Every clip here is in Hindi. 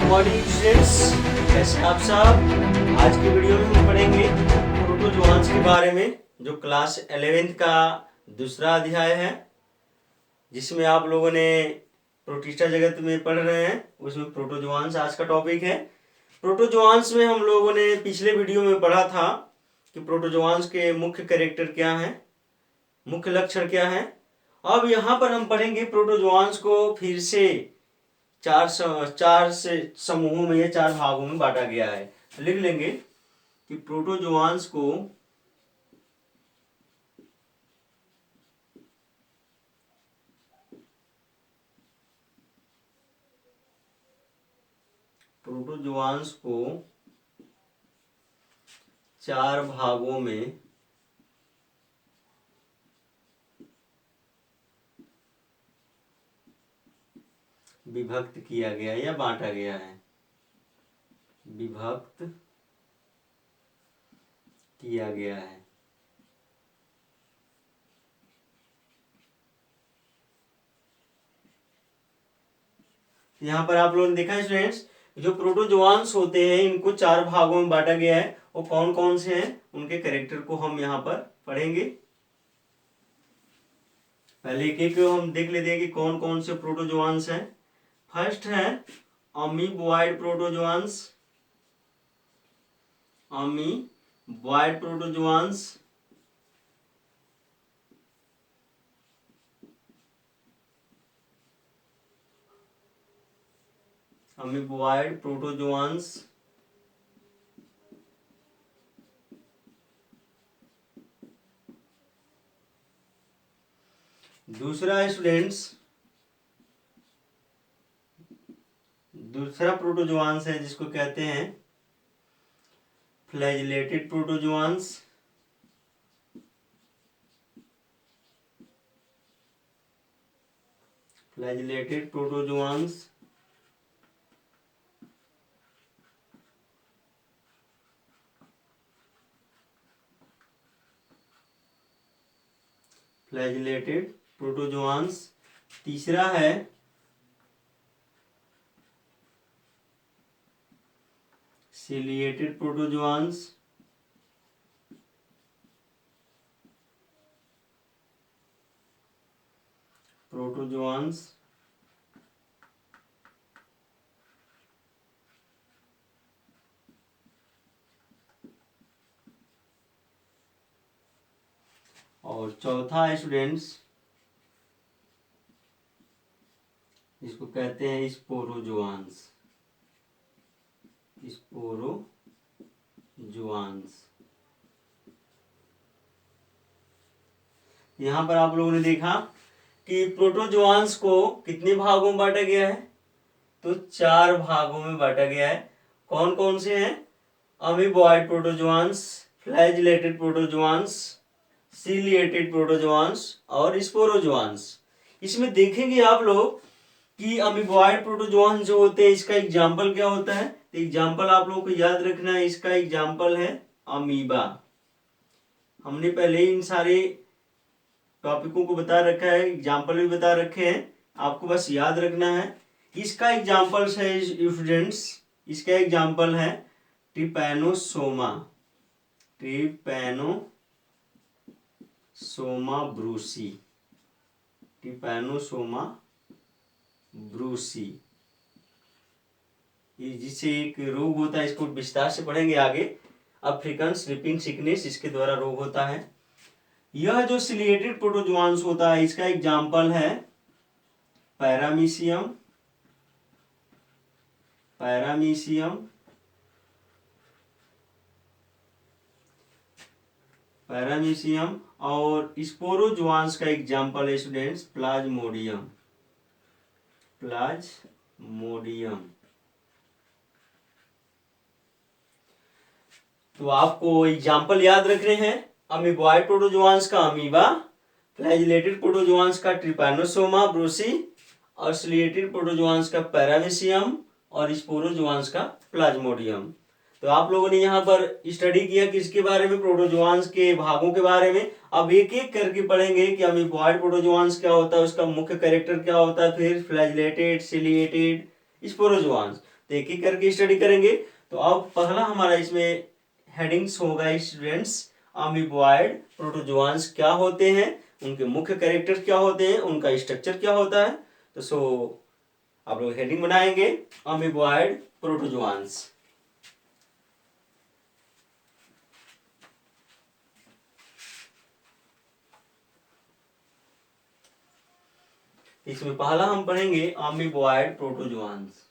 मॉर्निंग स्टूडेंट्स, कैसे आप सब। आज की वीडियो में हम पढ़ेंगे प्रोटोजोआंस के बारे में, जो क्लास 11th का दूसरा अध्याय है, जिसमें आप लोगों ने प्रोटिस्टा जगत में पढ़ रहे हैं। उसमें प्रोटोजोआंस आज का टॉपिक है। प्रोटोजोआंस में हम लोगों ने पिछले वीडियो में पढ़ा था कि प्रोटोजोआंस के मुख्य कैरेक्टर क्या हैं, मुख्य लक्षण क्या हैं। अब यहाँ पर हम पढ़ेंगे प्रोटोजोआंस को फिर से चार से समूहों में या चार भागों में बांटा गया है। लिख लेंगे कि प्रोटोजोआंस को चार भागों में विभक्त किया गया या बांटा गया है। विभक्त किया गया है। यहाँ पर आप लोगों ने देखा है स्टूडेंट्स, जो प्रोटोजोआंस होते हैं इनको चार भागों में बांटा गया है। वो कौन कौन से हैं, उनके कैरेक्टर को हम यहाँ पर पढ़ेंगे। पहले एक एक हम देख लेते हैं कि कौन कौन से प्रोटोजोआंस हैं। फर्स्ट है amoeboid protozoans. Amoeboid protozoans, amoeboid protozoans. दूसरा है स्टूडेंट्स, दूसरा प्रोटोजोआंस है जिसको कहते हैं flagellated protozoans. Flagellated protozoans. Flagellated protozoans. तीसरा है सिलिएटेड प्रोटोजोआंस। प्रोटोजोआंस। और चौथा है स्टूडेंट्स, इसको कहते हैं स्पोरोजोआंस। स्पोरोजोआंस। यहां पर आप लोगों ने देखा कि प्रोटोजोआंस को कितने भागों में बांटा गया है, तो चार भागों में बांटा गया है। कौन कौन से हैं, अमीबॉयड प्रोटोजोआंस, फ्लैजिलेटेड प्रोटोजोआंस, सिलिएटेड प्रोटोजोआंस और स्पोरोजोआंस। इसमें देखेंगे आप लोग कि अमीबॉयड प्रोटोजोआंस जो होते हैं, इसका एग्जाम्पल क्या होता है। तो एग्जाम्पल आप लोगों को याद रखना है, इसका एग्जाम्पल है अमीबा। हमने पहले ही इन सारे टॉपिकों को बता रखा है, एग्जाम्पल भी बता रखे हैं, आपको बस याद रखना है। इसका एग्जाम्पल है स्टूडेंट्स, इसका एग्जाम्पल है Trypanosoma. Trypanosoma Brucie. Trypanosoma Brucie, जिससे एक रोग होता है, इसको विस्तार से पढ़ेंगे आगे। अफ्रीकन स्लीपिंग सिकनेस इसके द्वारा रोग होता है। यह जो सिलिएटेड प्रोटोजोआंस होता है, इसका एग्जाम्पल है पैरामीशियम। पैरामीशियम। पैरामीशियम। और स्पोरोजोआंस का एग्जाम्पल है स्टूडेंट्स प्लाज्मोडियम। प्लाज्मोडियम। तो आपको एग्जाम्पल याद रखने हैं, अमीबॉयड प्रोटोजोआंस का अमीबा, फ्लैजिलेटेड प्रोटोजोआंस का ट्रिपैनोसोमा ब्रूसी और सिलिएटेड प्रोटोजोआंस का पैरामीशियम और स्पोरोजोआंस का प्लाज्मोडियम। तो आप लोगों ने यहाँ पर स्टडी किया किसके बारे में, प्रोटोजोआंस के भागों के बारे में। अब एक एक करके पढ़ेंगे कि अमीबॉयड प्रोटोजोआंस क्या होता है, उसका मुख्य कैरेक्टर क्या होता है, फिर फ्लैजिलेटेड, सिलिएटेड, स्पोरोजोआंस। तो एक एक करके स्टडी करेंगे। तो अब पहला हमारा इसमें हेडिंग्स होगा स्टूडेंट्स, अमीबॉयड प्रोटोजोआंस क्या होते हैं, उनके मुख्य कैरेक्टर क्या होते हैं, उनका स्ट्रक्चर क्या होता है। तो आप लोग हेडिंग बनाएंगे अमीबॉयड प्रोटोजोआंस। इसमें पहला हम पढ़ेंगे अमीबॉयड प्रोटोजोआंस।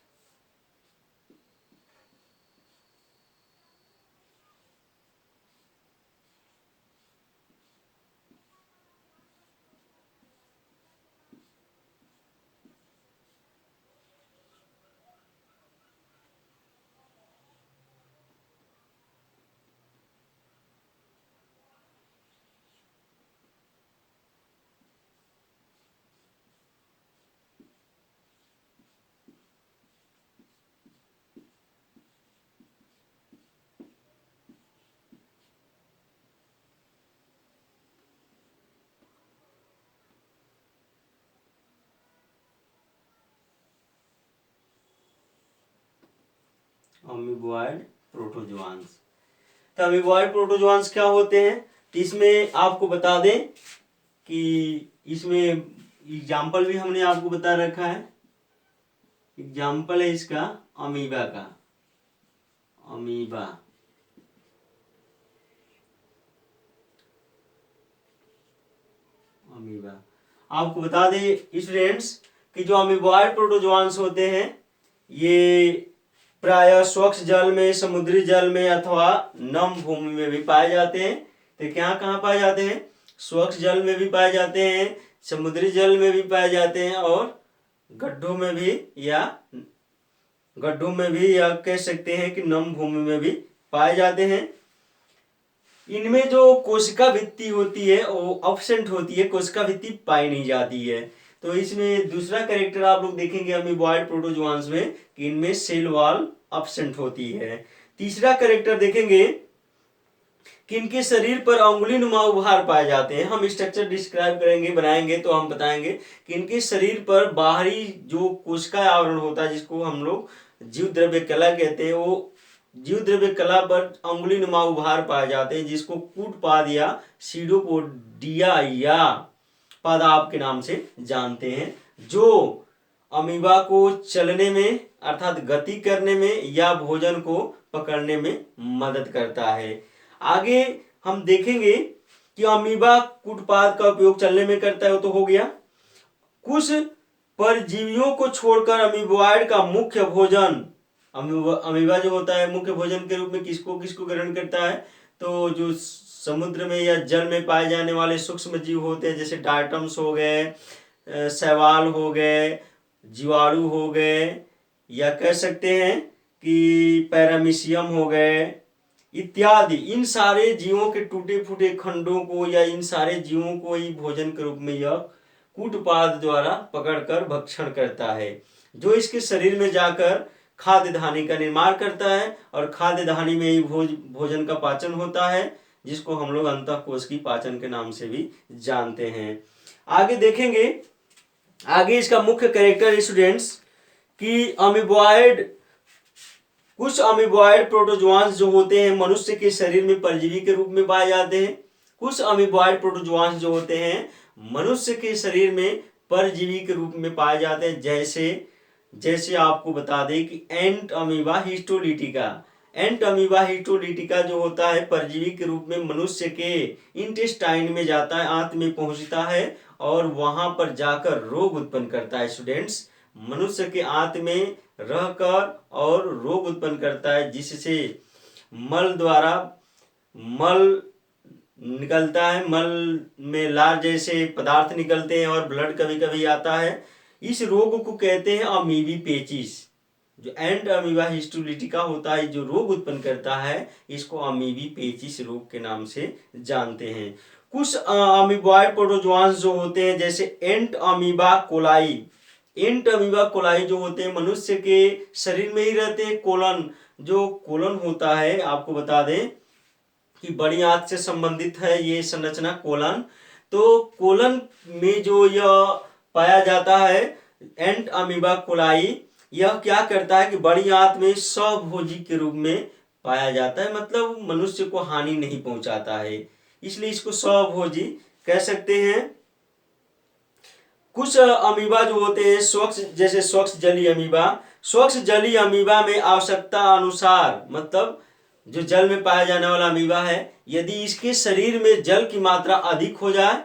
अमीबॉयड प्रोटोजोआंस। तो अमीबॉयड प्रोटोजोआंस क्या होते हैं, तो इसमें आपको बता दें कि इसमें एग्जाम्पल भी हमने आपको बता रखा है। एग्जाम्पल है इसका अमीबा का, अमीबा। अमीबा आपको बता दें स्टूडेंट्स कि जो अमीबॉयड प्रोटोजोआंस होते हैं ये प्रायः स्वच्छ जल में, समुद्री जल में अथवा नम भूमि में भी पाए जाते हैं। तो क्या कहाँ पाए जाते हैं, स्वच्छ जल में भी पाए जाते हैं, समुद्री जल में भी पाए जाते हैं और गड्ढों में भी, या कह सकते हैं कि नम भूमि में भी पाए जाते हैं। इनमें जो कोशिका भित्ति होती है वो एब्सेंट होती है, कोशिका भित्ति पाई नहीं जाती है। तो इसमें दूसरा कैरेक्टर आप लोग देखेंगे अमीबॉयड प्रोटोजोआंस में कि इनमें सेल वॉल एब्सेंट होती है। तीसरा कैरेक्टर देखेंगे कि इनके शरीर पर अंगुली नुमा उभार पाए जाते हैं। हम स्ट्रक्चर डिस्क्राइब करेंगे, बनाएंगे तो हम बताएंगे कि इनके शरीर पर बाहरी जो कोशिका आवरण होता है जिसको हम लोग जीव द्रव्य कला कहते हैं, वो जीव द्रव्य कला पर अंगुली नुमा उभार पाए जाते हैं जिसको कूटपाद या सीडोपोडिया या पादाप के नाम से जानते हैं, जो अमीबा को चलने में अर्थात गति करने में या भोजन को पकड़ने में मदद करता है। आगे हम देखेंगे कि अमीबा कूटपाद का उपयोग चलने में करता है, तो हो गया। कुछ परजीवियों को छोड़कर अमीबॉयड का मुख्य भोजन, अमीबा जो होता है मुख्य भोजन के रूप में किसको किसको ग्रहण करता है, तो जो समुद्र में या जल में पाए जाने वाले सूक्ष्म जीव होते हैं जैसे डायटम्स हो गए, शैवाल हो गए, जीवाणु हो गए, या कह सकते हैं कि पैरामीशियम हो गए इत्यादि। इन सारे जीवों के टूटे फूटे खंडों को या इन सारे जीवों को ही भोजन के रूप में यह कूटपाद द्वारा पकड़कर भक्षण करता है, जो इसके शरीर में जाकर खाद्य धानी का निर्माण करता है और खाद्य धानी में ही भोजन का पाचन होता है, जिसको हम लोग अंतःकोश की पाचन के नाम से भी जानते हैं। आगे देखेंगे, आगे इसका मुख्य कैरेक्टर स्टूडेंट्स कि कुछ अमीबॉयड प्रोटोजोआंस जो होते हैं मनुष्य के शरीर में परजीवी के रूप में पाए जाते हैं। कुछ अमीबॉयड प्रोटोजोआंस जो होते हैं मनुष्य के शरीर में परजीवी के रूप में पाए जाते हैं, जैसे आपको बता दें कि एंट अमीबा हिस्टोलिटिका। एंट अमीबा हिस्टोलिटिका जो होता है परजीवी के रूप में मनुष्य के इंटेस्टाइन में जाता है, आंत में पहुंचता है और वहां पर जाकर रोग उत्पन्न करता है। स्टूडेंट्स, मनुष्य के आंत में रहकर और रोग उत्पन्न करता है, जिससे मल द्वारा मल निकलता है, मल में लार जैसे पदार्थ निकलते हैं और ब्लड कभी कभी आता है। इस रोग को कहते हैं अमीबी पेचिस। जो एंट अमीबा हिस्टोलिटिका होता है जो रोग उत्पन्न करता है, इसको अमीबी पेचिस रोग के नाम से जानते हैं। कुछ अमीबॉयड प्रोटोजोआंस जो होते हैं जैसे एंट अमीबा कोलाई। एंट अमीबा कोलाई जो होते हैं मनुष्य के शरीर में ही रहते हैं। कोलन होता है, आपको बता दें कि बड़ी आंत से संबंधित है ये संरचना कोलन। तो कोलन में जो यह पाया जाता है एंट अमीबा कोलाई, यह क्या करता है कि बड़ी आंत में स्वभोजी के रूप में पाया जाता है, मतलब मनुष्य को हानि नहीं पहुंचाता है, इसलिए इसको स्वभोजी कह सकते हैं। कुछ अमीबा जो होते हैं स्वच्छ, जैसे स्वच्छ जलीय अमीबा, स्वच्छ जलीय अमीबा में आवश्यकता अनुसार, मतलब जो जल में पाया जाने वाला अमीबा है, यदि इसके शरीर में जल की मात्रा अधिक हो जाए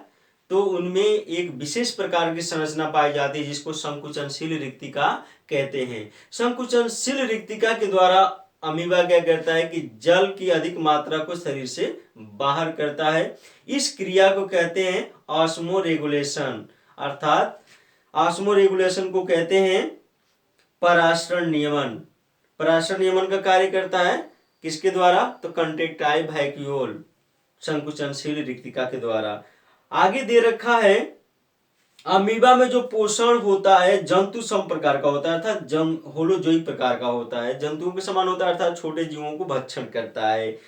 तो उनमें एक विशेष प्रकार की संरचना पाई जाती है जिसको संकुचनशील रिक्तिका कहते हैं। संकुचनशील रिक्तिका के द्वारा अमीबा क्या करता है कि जल की अधिक मात्रा को शरीर से बाहर करता है। इस क्रिया को कहते हैं ऑस्मोरेगुलेशन, अर्थात ऑस्मोरेगुलेशन को कहते हैं पराशरण नियमन। पराशरण नियमन का कार्य करता है किसके द्वारा? तो कंट्रैक्टाइल वैक्यूल, संकुचनशील रिक्तिका के द्वारा। आगे दे रखा है अमीबा में जो पोषण होता है जंतु सम प्रकार का होता है, अर्थात होलोजोई प्रकार का होता है, जंतुओं के समान होता है, अर्थात छोटे जीवों को भक्षण करता है।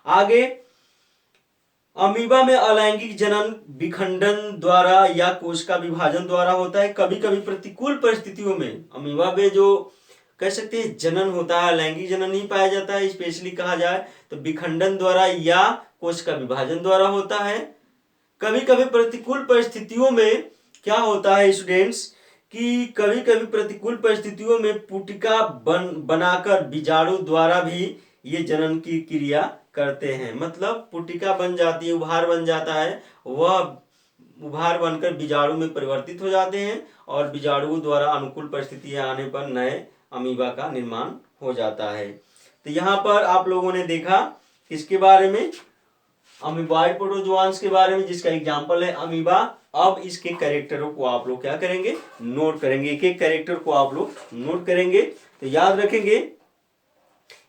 आगे अमीबा में अलैंगिक जनन विखंडन द्वारा या कोशिका विभाजन द्वारा होता है। कभी कभी प्रतिकूल परिस्थितियों में अमीबा में जो कह सकते हैं जनन होता है, लैंगिक जनन नहीं पाया जाता है, स्पेशली कहा जाए तो विखंडन द्वारा या कोशिका विभाजन द्वारा होता है। कभी कभी प्रतिकूल परिस्थितियों में क्या होता है स्टूडेंट्स कि कभी कभी प्रतिकूल परिस्थितियों में पुटिका बनाकर बीजाणु द्वारा भी ये जनन की क्रिया करते हैं, मतलब पुटिका बन जाती है, उभार बन जाता है, वह उभार बनकर बीजाणु में परिवर्तित हो जाते हैं और बीजाणुओं द्वारा अनुकूल परिस्थितियां आने पर नए अमीबा का निर्माण हो जाता है। तो यहाँ पर आप लोगों ने देखा किसके बारे में? अमीबॉइड प्रोटोजोआंस के बारे में, जिसका एग्जाम्पल है अमीबा। अब इसके कैरेक्टरों को आप लोग क्या करेंगे? नोट करेंगे, एक एक कैरेक्टर को आप लोग नोट करेंगे। तो याद रखेंगे,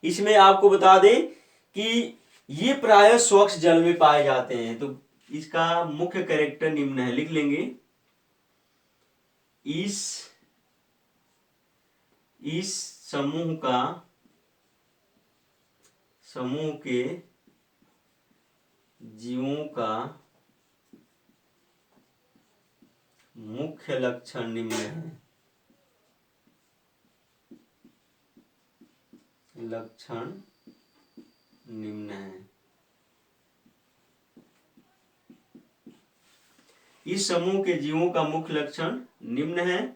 इसमें आपको बता दें कि ये प्रायः स्वच्छ जल में पाए जाते हैं। तो इसका मुख्य कैरेक्टर निम्न है, लिख लेंगे। इस समूह के जीवों का मुख्य लक्षण निम्न है। लक्षण निम्न है। इस समूह के जीवों का मुख्य लक्षण निम्न है।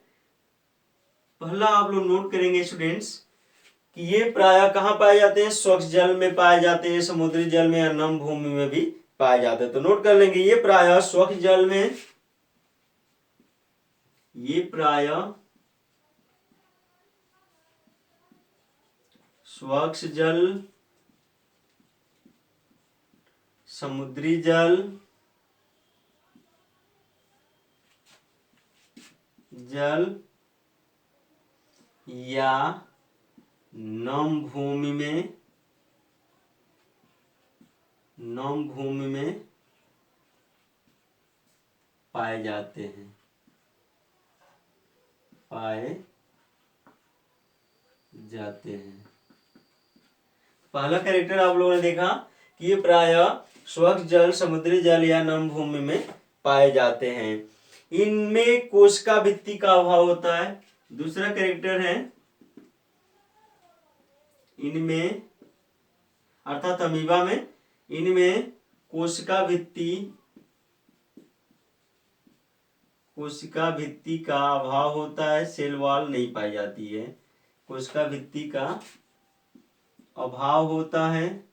पहला आप लोग नोट करेंगे स्टूडेंट्स कि ये प्रायः कहाँ पाए जाते हैं? स्वच्छ जल में पाए जाते हैं, समुद्री जल में या नम भूमि में भी पाए जाते हैं। तो नोट कर लेंगे, ये प्रायः स्वच्छ जल में, ये प्रायः स्वच्छ जल, समुद्री जल या नम भूमि में पाए जाते हैं, पहला कैरेक्टर आप लोगों ने देखा कि ये प्रायः स्वच्छ जल, समुद्री जल या नम भूमि में पाए जाते हैं। इनमें कोशिका भित्ति का अभाव होता है। दूसरा कैरेक्टर है, इनमें अर्थात अमीबा में, इनमें कोशिका भित्ति का अभाव होता है, सेल वॉल नहीं पाई जाती है। कोशिका भित्ति का अभाव होता है,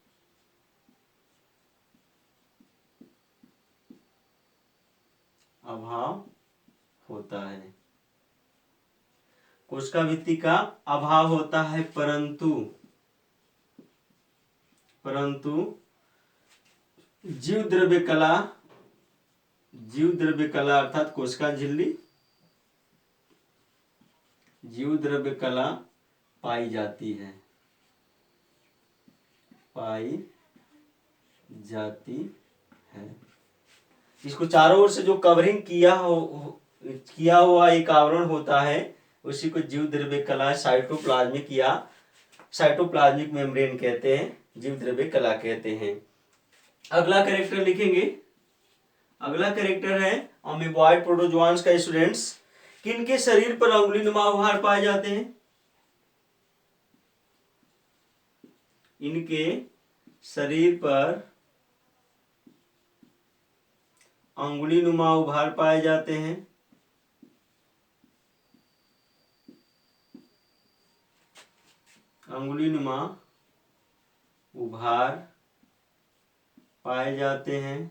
कोशिका भित्ति का अभाव होता है, परंतु जीव द्रव्य कला अर्थात कोशिका झिल्ली, जीव द्रव्य कला पाई जाती है। इसको चारों ओर से जो कवरिंग किया हुआ एक आवरण होता है उसी को जीव द्रव्य कला, साइटोप्लाज्मिक मेम्ब्रेन कहते हैं, जीव द्रव्य कला कहते हैं। अगला कैरेक्टर लिखेंगे। अगला कैरेक्टर है अमीबॉइड प्रोटोजोआंस का स्टूडेंट्स। किनके शरीर पर अंगुली नुमा उभार पाए जाते हैं? इनके शरीर पर अंगुली नुमा उभार पाए जाते हैं। अंगुली नुमा उभार पाए जाते हैं।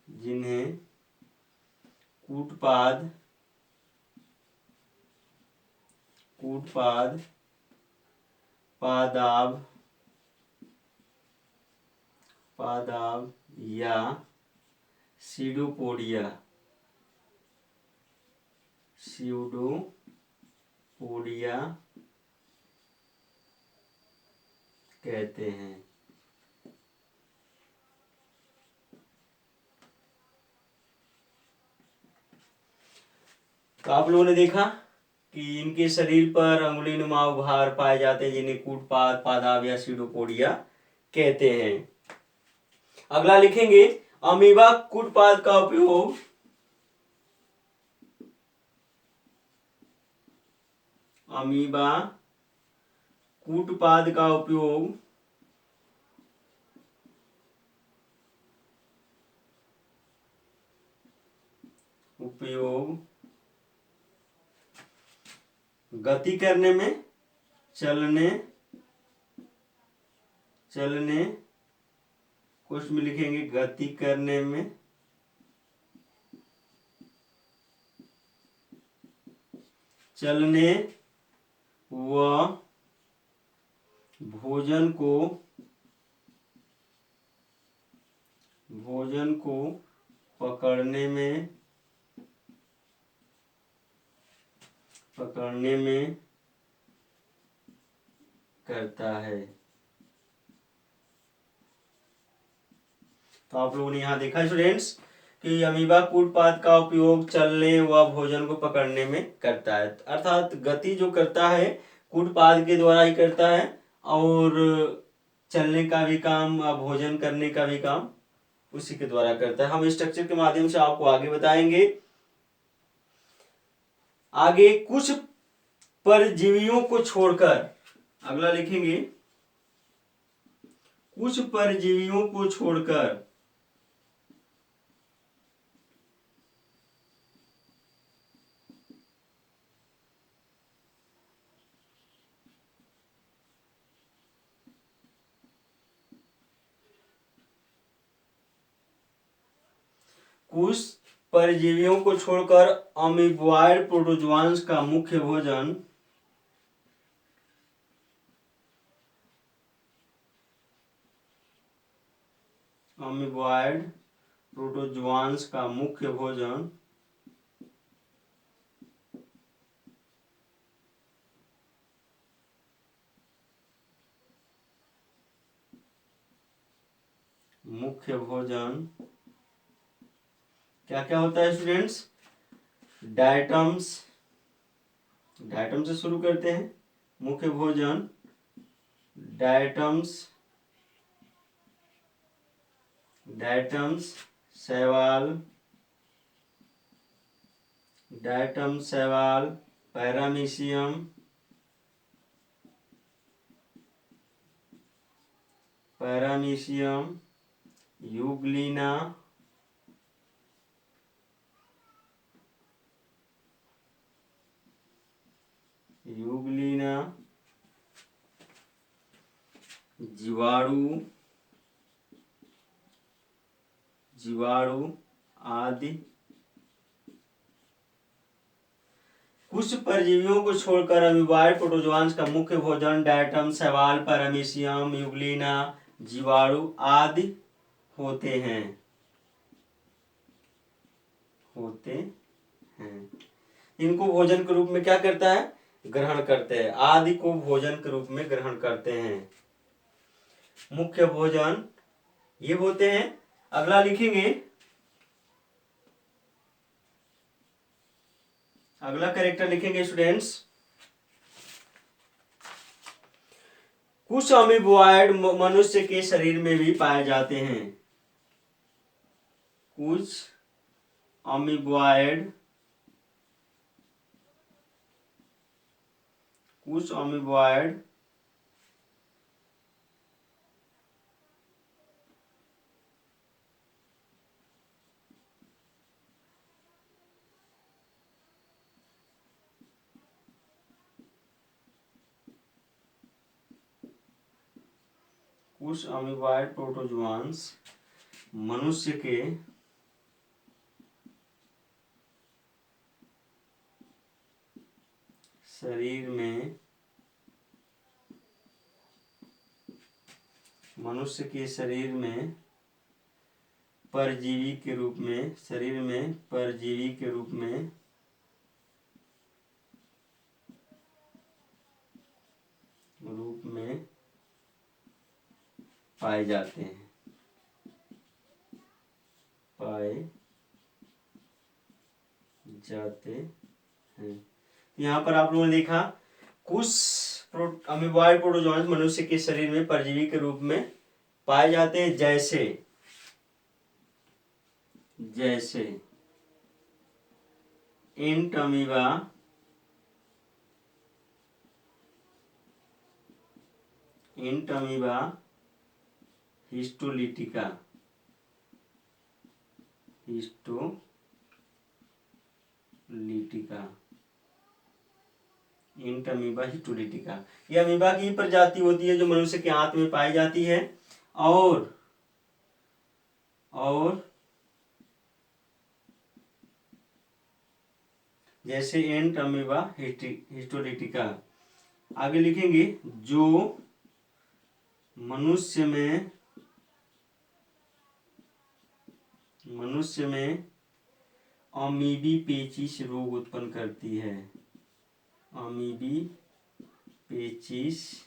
जिन्हें कूटपाद पादाब या सीडोपोडिया कहते हैं। तो आप लोगों ने देखा कि इनके शरीर पर अंगुली नुमा उभार पाए जाते हैं, जिन्हें कूटपाद पादाब या सीडोपोडिया कहते हैं। अगला लिखेंगे, अमीबा कूटपाद का उपयोग गति करने में, चलने कुछ में लिखेंगे गति करने में, चलने व भोजन को पकड़ने में करता है। तो आप लोगों ने यहाँ देखा स्टूडेंट्स कि अमीबा कूटपाद का उपयोग चलने व भोजन को पकड़ने में करता है, अर्थात गति जो करता है कूटपाद के द्वारा ही करता है, और चलने का भी काम, भोजन करने का भी काम उसी के द्वारा करता है। हम स्ट्रक्चर के माध्यम से आपको आगे बताएंगे। आगे कुछ परजीवियों को छोड़कर, अगला लिखेंगे, कुछ परजीवियों को छोड़कर अमीबॉयड प्रोटोजोआंस का मुख्य भोजन क्या क्या होता है स्टूडेंट्स? डायटम्स से शुरू करते हैं। मुख्य भोजन डायटम्स, शैवाल, पैरामीशियम, यूग्लिना, जीवाणु आदि। कुछ परजीवियों को छोड़कर अमीबॉयड प्रोटोजोआंस का मुख्य भोजन डायटम, शैवाल, पैरामीशियम, यूग्लिना, जीवाणु आदि होते हैं। इनको भोजन के रूप में क्या करता है? ग्रहण करते हैं। आदि को भोजन के रूप में ग्रहण करते हैं। मुख्य भोजन ये होते हैं। अगला लिखेंगे, अगला कैरेक्टर लिखेंगे स्टूडेंट्स, कुछ अमीबॉयड मनुष्य के शरीर में भी पाए जाते हैं। कुछ अमीबॉयड प्रोटोजोआंस मनुष्य के शरीर में परजीवी के रूप में पाए जाते हैं। यहाँ पर आप लोगों ने देखा कुछ अमीबॉयड प्रोटोजोआंस मनुष्य के शरीर में परजीवी के रूप में पाए जाते हैं, जैसे एंट अमीबा हिस्टोलिटिका। एंट अमीबा हिस्टोलिटिका, ये अमीबा की प्रजाति होती है जो मनुष्य के आंत में पाई जाती है। और जैसे एंट अमीबा हिस्टोलिटिका, आगे लिखेंगे जो मनुष्य में अमीबी पेचिश रोग उत्पन्न करती है। अमीबी पेचिश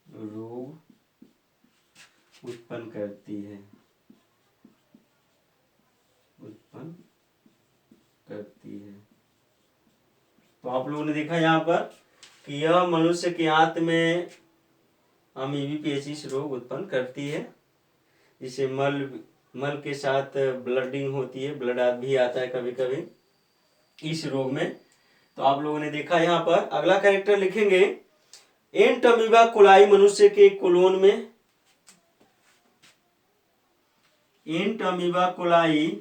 रोग उत्पन्न करती है। तो आप लोगों ने देखा यहाँ पर कि यह मनुष्य के आंत में अमीबी पेचिश रोग उत्पन्न करती है, जिसे मल के साथ ब्लडिंग होती है, ब्लड भी आता है कभी कभी इस रोग में। तो आप लोगों ने देखा यहाँ पर। अगला कैरेक्टर लिखेंगे एंट अमीबा कोलाई मनुष्य के कोलोन में। एंट अमीबा कोलाई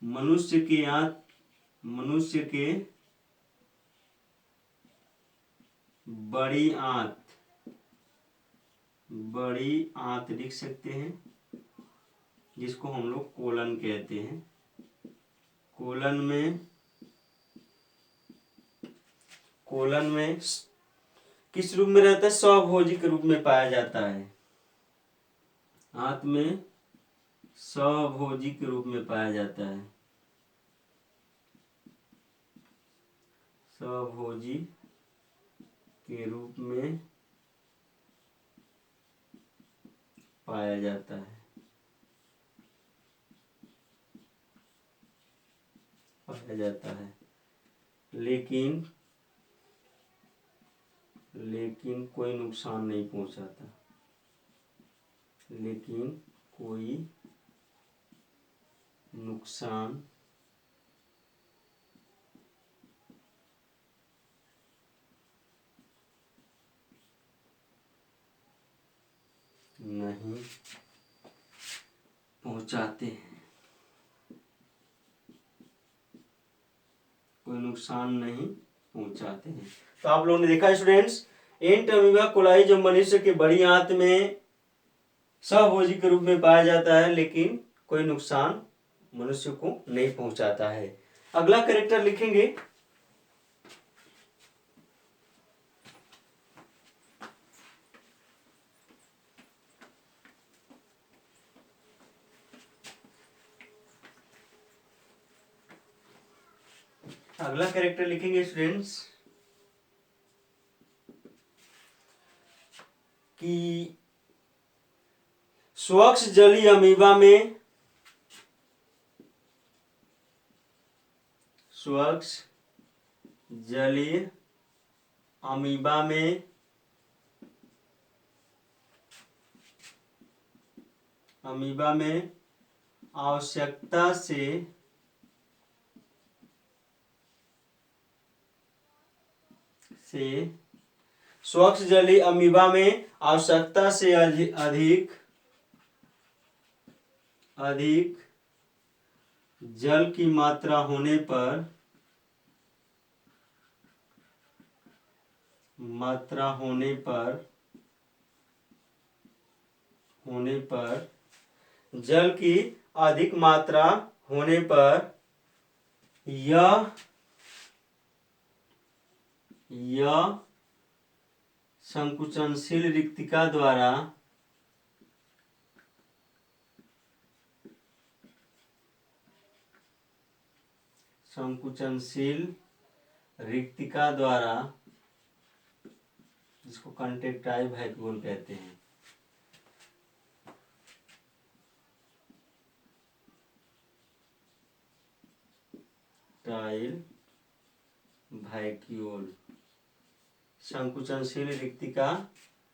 मनुष्य के बड़ी आंत लिख सकते हैं, जिसको हम लोग कोलन कहते हैं। कोलन में किस रूप में रहता है? स्वभोजी के रूप में पाया जाता है। आंत में स्वभोजी के रूप में पाया जाता है। स्वभोजी के रूप में पाया जाता है। लेकिन कोई नुकसान नहीं पहुंचाता। नहीं पहुंचाते हैं। कोई नुकसान नहीं पहुंचाते हैं। तो आप लोगों ने देखा स्टूडेंट्स, एंट अमीबा कोलाई जो मनुष्य के बड़ी आंत में स्वभोजी के रूप में पाया जाता है, लेकिन कोई नुकसान मनुष्य को नहीं पहुंचाता है। अगला कैरेक्टर लिखेंगे स्टूडेंट्स कि स्वच्छ जलीय अमीबा में स्वच्छ जलीय अमीबा में आवश्यकता से स्वच्छ जलीय अमीबा में आवश्यकता से अधिक जल की मात्रा होने पर जल की अधिक मात्रा होने पर यह संकुचनशील रिक्तिका द्वारा जिसको कंट्रैक्टाइल वैक्यूल कहते हैं, टाइल वैक्यूल संकुचनशील रिक्तिका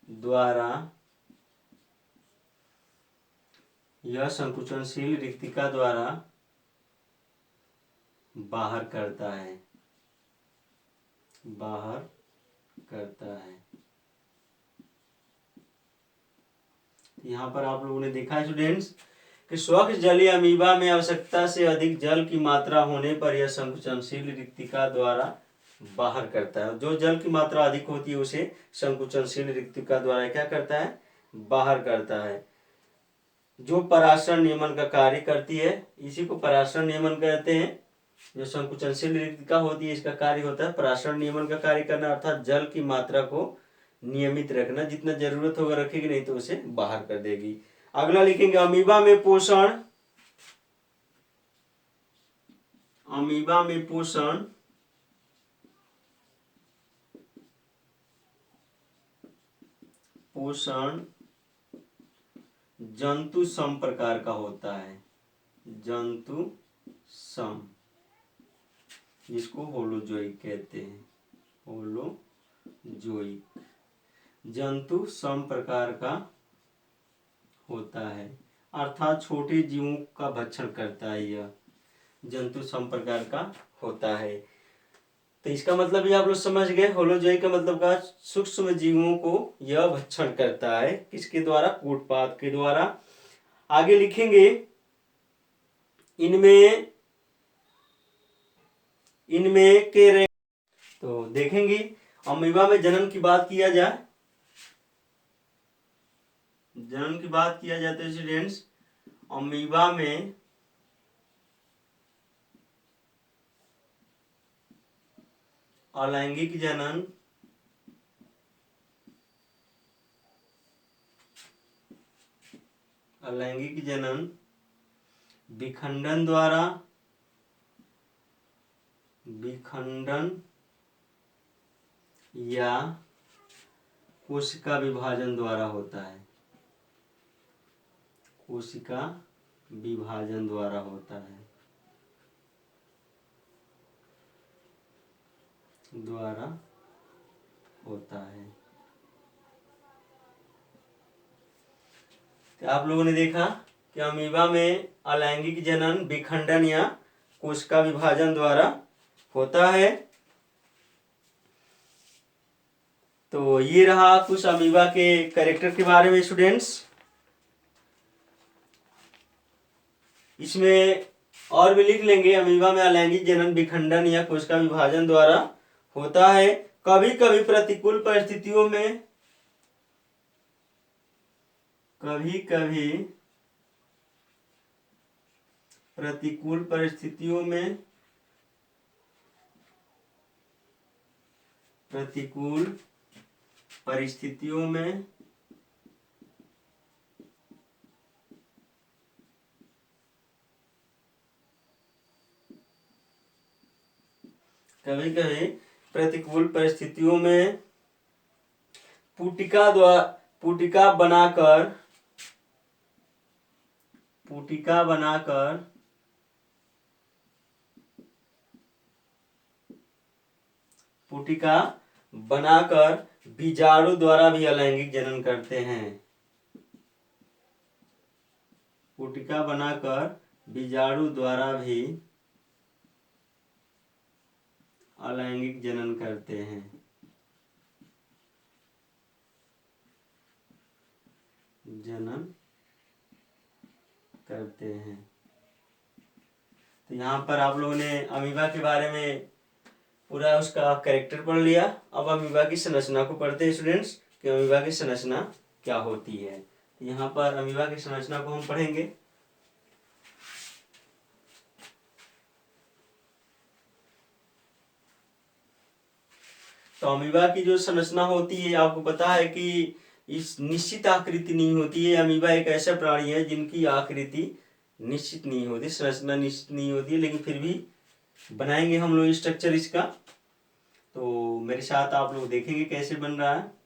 द्वारा बाहर करता है। यहाँ पर आप लोगों ने देखा है स्टूडेंट्स कि स्वच्छ जलीय अमीबा में आवश्यकता से अधिक जल की मात्रा होने पर यह संकुचनशील रिक्तिका द्वारा बाहर करता है। जो जल की मात्रा अधिक होती है उसे संकुचनशील रिक्तिका द्वारा क्या करता है, बाहर करता है, जो पराशरण नियमन का कार्य करती है। इसी को पराशरण नियमन कहते हैं। जो संकुचनशील रिक्तिका होती है इसका कार्य होता है पराशरण नियमन का कार्य करना, अर्थात जल की मात्रा को नियमित रखना, जितना जरूरत होगा रखेगी, नहीं तो उसे बाहर कर देगी। अगला लिखेंगे अमीबा में पोषण जंतु सम प्रकार का होता है। जंतु सम, जिसको होलोजोइक कहते हैं। होलोजोइक जंतु सम प्रकार का होता है, अर्थात छोटे जीवों का भक्षण करता है। यह जंतु सम प्रकार का होता है। तो इसका मतलब ये आप लोग समझ गए। होलोजोइक का मतलब का सूक्ष्म जीवों को यह भक्षण करता है। किसके द्वारा? कूटपाद के द्वारा। आगे लिखेंगे इनमें के तो देखेंगे अमीबा में जन्म की बात किया जाए तो स्टूडेंट्स अमीबा में अलैंगिक जनन विखंडन या कोशिका विभाजन द्वारा होता है। कोशिका विभाजन द्वारा होता है। तो आप लोगों ने देखा कि अमीबा में अलैंगिक जनन विखंडन या कोशिका विभाजन द्वारा होता है। तो ये रहा कुछ अमीबा के कैरेक्टर के बारे में स्टूडेंट्स। इसमें और भी लिख लेंगे अमीबा में अलैंगिक जनन विखंडन या कोशिका विभाजन द्वारा होता है। कभी कभी प्रतिकूल परिस्थितियों में प्रतिकूल परिस्थितियों में पुटिका बनाकर पुटिका बनाकर बीजाणु द्वारा भी अलैंगिक जनन करते हैं। पुटिका बनाकर बीजाणु द्वारा भी अलैंगिक जनन करते हैं। तो यहाँ पर आप लोगों ने अमीबा के बारे में पूरा उसका कैरेक्टर पढ़ लिया। अब अमीबा की संरचना को पढ़ते हैं स्टूडेंट्स कि अमीबा की संरचना क्या होती है। यहाँ पर अमीबा की संरचना को हम पढ़ेंगे। तो अमीबा की जो संरचना होती है, आपको पता है कि इस निश्चित आकृति नहीं होती है। अमीबा एक ऐसा प्राणी है जिनकी आकृति निश्चित नहीं होती, संरचना निश्चित नहीं होती है, लेकिन फिर भी बनाएंगे हम लोग स्ट्रक्चर इसका। तो मेरे साथ आप लोग देखेंगे कैसे बन रहा है।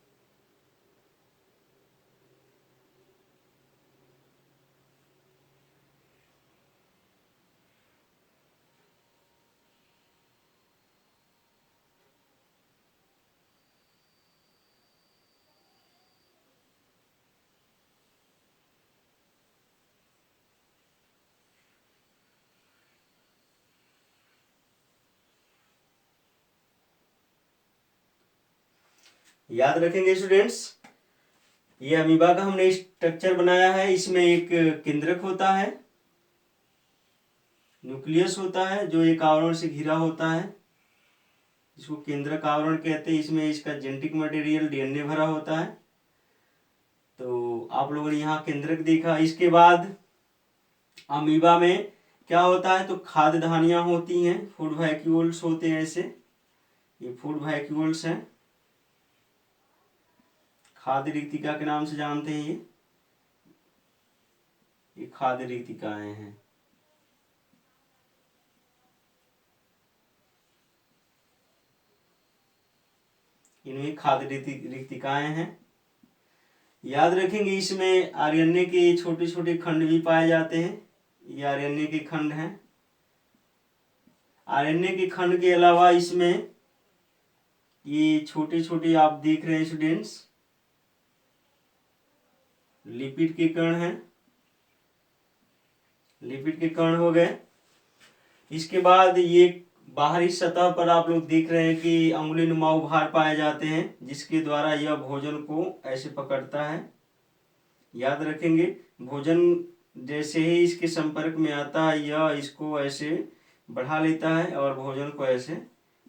याद रखेंगे स्टूडेंट्स, ये अमीबा का हमने स्ट्रक्चर बनाया है। इसमें एक केंद्रक होता है, न्यूक्लियस होता है जो एक आवरण से घिरा होता है, इसको केंद्रक आवरण कहते हैं। इसमें इसका जेनेटिक मटेरियल डीएनए भरा होता है। तो आप लोगों ने यहाँ केंद्रक देखा। इसके बाद अमीबा में क्या होता है, तो खाद्य धानियां होती हैं, फूड वैक्यूल्स होते हैं। ऐसे ये फूड वैक्यूल्स हैं, खाद्य रिक्तिका के नाम से जानते हैं। ये खाद्य रिक्तिकाएं हैं। इनमें खाद्य रिक्तिकाएं हैं। याद रखेंगे इसमें आरएनए के छोटे छोटे खंड भी पाए जाते हैं। ये आरएनए के खंड हैं। आरएनए के खंड के अलावा इसमें ये छोटे छोटे आप देख रहे हैं स्टूडेंट्स, लिपिड के कण हैं। लिपिड के कण हो गए। इसके बाद ये बाहरी सतह पर आप लोग देख रहे हैं कि अंगुली नुमा उभार पाए जाते हैं, जिसके द्वारा यह भोजन को ऐसे पकड़ता है। याद रखेंगे, भोजन जैसे ही इसके संपर्क में आता है यह इसको ऐसे बढ़ा लेता है और भोजन को ऐसे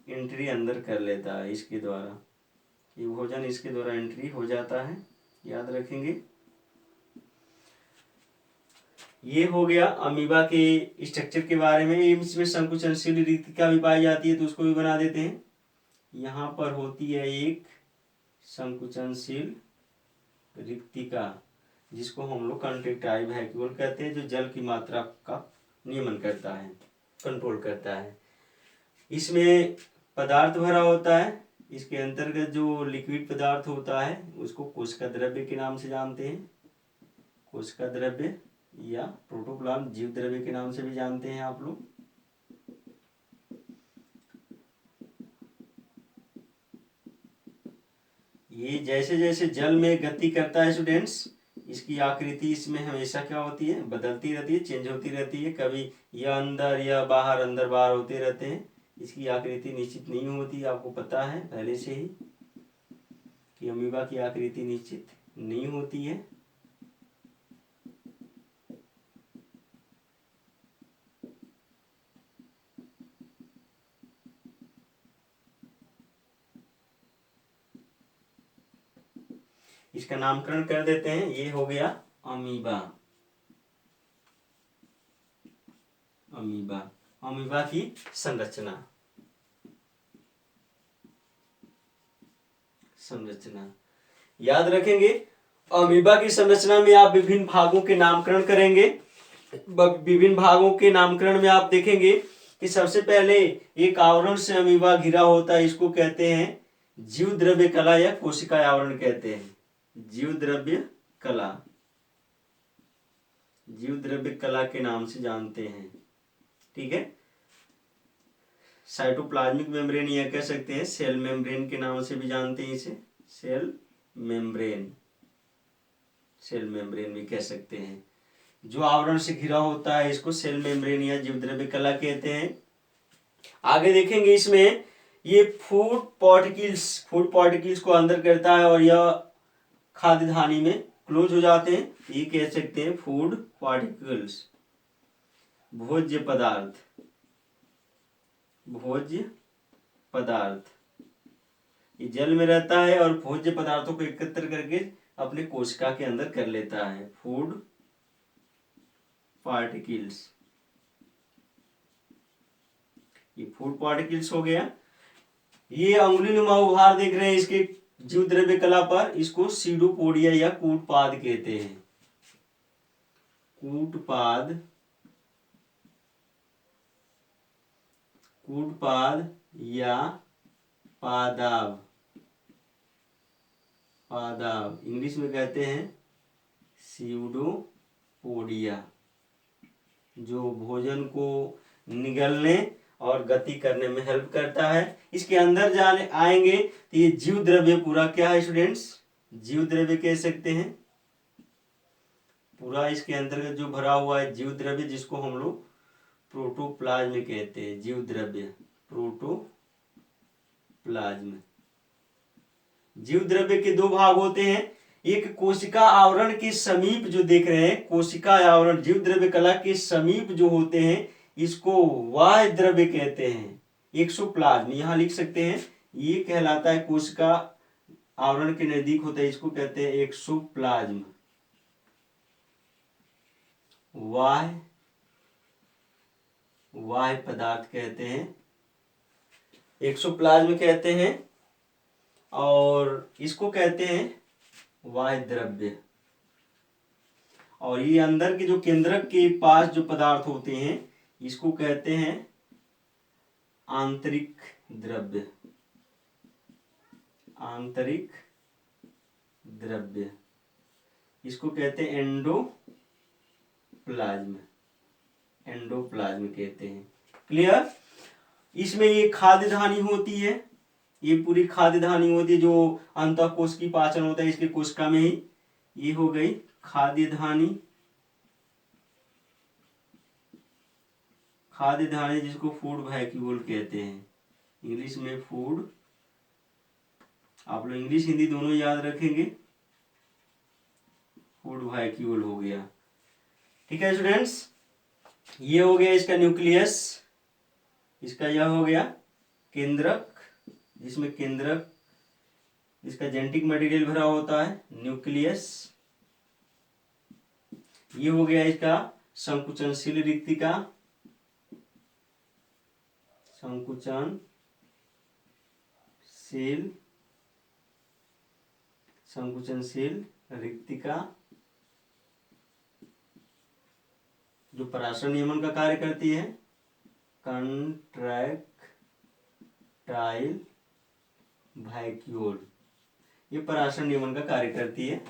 एंट्री अंदर कर लेता है। इसके द्वारा ये भोजन इसके द्वारा एंट्री हो जाता है। याद रखेंगे। ये हो गया अमीबा के स्ट्रक्चर के बारे में। इसमें संकुचनशील रिक्तिका भी पाई जाती है, तो उसको भी बना देते हैं। यहाँ पर होती है एक संकुचनशील रिक्तिका, जिसको हम लोग कंट्रैक्टाइल वैक्यूल कहते हैं, जो जल की मात्रा का नियमन करता है, कंट्रोल करता है। इसमें पदार्थ भरा होता है। इसके अंतर्गत जो लिक्विड पदार्थ होता है उसको कोशिका द्रव्य के नाम से जानते हैं। कोशिका द्रव्य या प्रोटोप्लाज्म जीव द्रव्य के नाम से भी जानते हैं आप लोग। ये जैसे जैसे जल में गति करता है स्टूडेंट्स, इसकी आकृति इसमें हमेशा क्या होती है, बदलती रहती है, चेंज होती रहती है। कभी यह अंदर या बाहर, अंदर बाहर होते रहते हैं। इसकी आकृति निश्चित नहीं होती। आपको पता है पहले से ही कि अमीबा की आकृति निश्चित नहीं होती है। इसका नामकरण कर देते हैं। ये हो गया अमीबा। अमीबा, अमीबा की संरचना। याद रखेंगे, अमीबा की संरचना में आप विभिन्न भागों के नामकरण करेंगे। विभिन्न भागों के नामकरण में आप देखेंगे कि सबसे पहले एक आवरण से अमीबा घिरा होता है, इसको कहते हैं जीव द्रव्य कला या कोशिका आवरण कहते हैं। जीव द्रव्य कला। जीव द्रव्य कला के नाम से जानते हैं। ठीक है, साइटोप्लाज्मिक मेम्ब्रेन या कह सकते हैं सेल मेम्ब्रेन के नाम से भी जानते हैं इसे, सेल मेम्ब्रेन, सेल मेम्ब्रेन भी कह सकते हैं। जो आवरण से घिरा होता है इसको सेल मेम्ब्रेन या जीव द्रव्य कला कहते हैं। आगे देखेंगे इसमें ये फूड पार्टिकल्स को अंदर करता है और यह खाद्य धानी में क्लोज हो जाते हैं, ये कह सकते हैं फूड पार्टिकल्स, भोज्य पदार्थ, भोज्य पदार्थ। ये जल में रहता है और भोज्य पदार्थों को एकत्र करके अपने कोशिका के अंदर कर लेता है, फूड पार्टिकल्स। ये फूड पार्टिकल्स हो गया। ये अंगुलीनुमा उभार देख रहे हैं इसके जीव द्रव्य कला पर, इसको सीडोपोडिया या कूटपाद कहते हैं, कूटपाद, कूटपाद या पादाव, पादाव इंग्लिश में कहते हैं सीडोपोडिया, जो भोजन को निगलने और गति करने में हेल्प करता है। इसके अंदर जाने आएंगे तो ये जीव द्रव्य पूरा क्या है स्टूडेंट्स, जीव द्रव्य कह सकते हैं पूरा, इसके अंतर्गत जो भरा हुआ है जीव द्रव्य, जिसको हम लोग प्रोटोप्लाज्म कहते हैं, जीव द्रव्य प्रोटोप्लाज्म। जीव द्रव्य के दो भाग होते हैं, एक कोशिका आवरण के समीप जो देख रहे हैं, कोशिका आवरण जीव द्रव्य कला के समीप जो होते हैं इसको बाह्य द्रव्य कहते हैं, एक्सोप्लाज्म यहां लिख सकते हैं, ये कहलाता है कोशिका आवरण के नजदीक होता है, इसको कहते हैं एक्सोप्लाज्म, बाह्य पदार्थ कहते हैं, एक्सोप्लाज्म कहते हैं, और इसको कहते हैं बाह्य द्रव्य। और ये अंदर के जो केंद्रक के पास जो पदार्थ होते हैं इसको कहते हैं आंतरिक द्रव्य, आंतरिक द्रव्य, इसको कहते हैं एंडोप्लाज्म, एंडोप्लाज्म कहते हैं। क्लियर। इसमें ये खाद्य धानी होती है, ये पूरी खाद्य धानी होती है जो अंतःकोश की पाचन होता है इसके कोशिका में ही, ये हो गई खाद्य धानी, खाद्य धानी जिसको फूड वैक्यूल कहते हैं, इंग्लिश में फूड, आप लोग इंग्लिश हिंदी दोनों याद रखेंगे, फूड वैक्यूल हो गया। ठीक है स्टूडेंट्स, ये हो गया इसका न्यूक्लियस, इसका यह हो गया केंद्रक, जिसमें केंद्रक इसका जेनेटिक मटेरियल भरा होता है, न्यूक्लियस। ये हो गया इसका संकुचनशील रिक्तिका, संकुचनशील रिक्तिका जो पराशर नियमन का कार्य करती है, कंट्रैक्टाइल वैक्यूल, ये पराशर नियमन का कार्य करती है,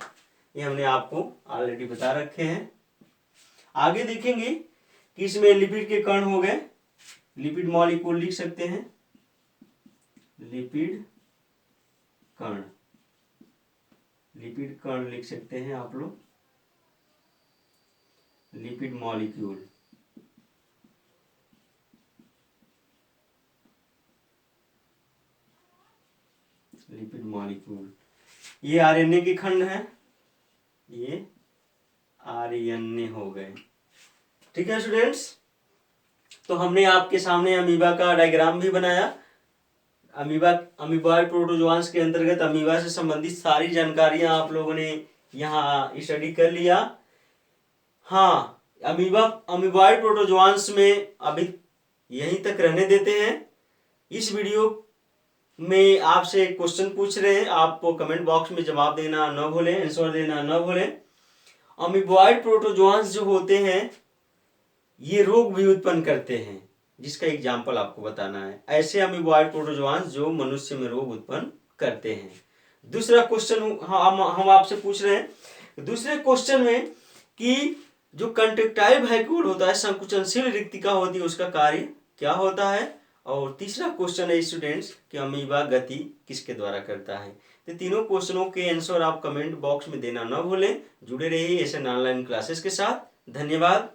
ये हमने आपको ऑलरेडी बता रखे हैं। आगे देखेंगे कि इसमें लिपिड के कण हो गए, लिपिड मॉलिक्यूल लिख सकते हैं, लिपिड कण, लिपिड कण लिख सकते हैं आप लोग, लिपिड मॉलिक्यूल। लिपिड मॉलिक्यूल, ये आरएनए के खंड हैं, ये आरएनए हो गए। ठीक है स्टूडेंट्स, तो हमने आपके सामने अमीबा का डायग्राम भी बनाया। अमीबॉइड प्रोटोजोआंस के अंतर्गत अमीबा से संबंधित सारी जानकारियां आप लोगों ने यहाँ स्टडी कर लिया। हाँ, अमीबॉइड प्रोटोजोआंस में अभी यहीं तक रहने देते हैं। इस वीडियो में आपसे क्वेश्चन पूछ रहे हैं, आपको कमेंट बॉक्स में जवाब देना न भूलें, आंसर देना न भूलें। अमीबॉइड प्रोटोजोआंस जो होते हैं ये रोग भी उत्पन्न करते हैं, जिसका एग्जाम्पल आपको बताना है, ऐसे अमीबॉइड प्रोटोजोआंस जो मनुष्य में रोग उत्पन्न करते हैं। दूसरा क्वेश्चन हम आपसे पूछ रहे हैं दूसरे क्वेश्चन में कि जो कंट्रेक्टाइल वैक्यूल होता है, संकुचनशील रिक्तिका होती है, उसका कार्य क्या होता है। और तीसरा क्वेश्चन है स्टूडेंट्स कि अमीबा गति किसके द्वारा करता है। तो तीनों क्वेश्चनों के आंसर आप कमेंट बॉक्स में देना न भूलें। जुड़े रहिए एसएन ऑनलाइन क्लासेस के साथ। धन्यवाद।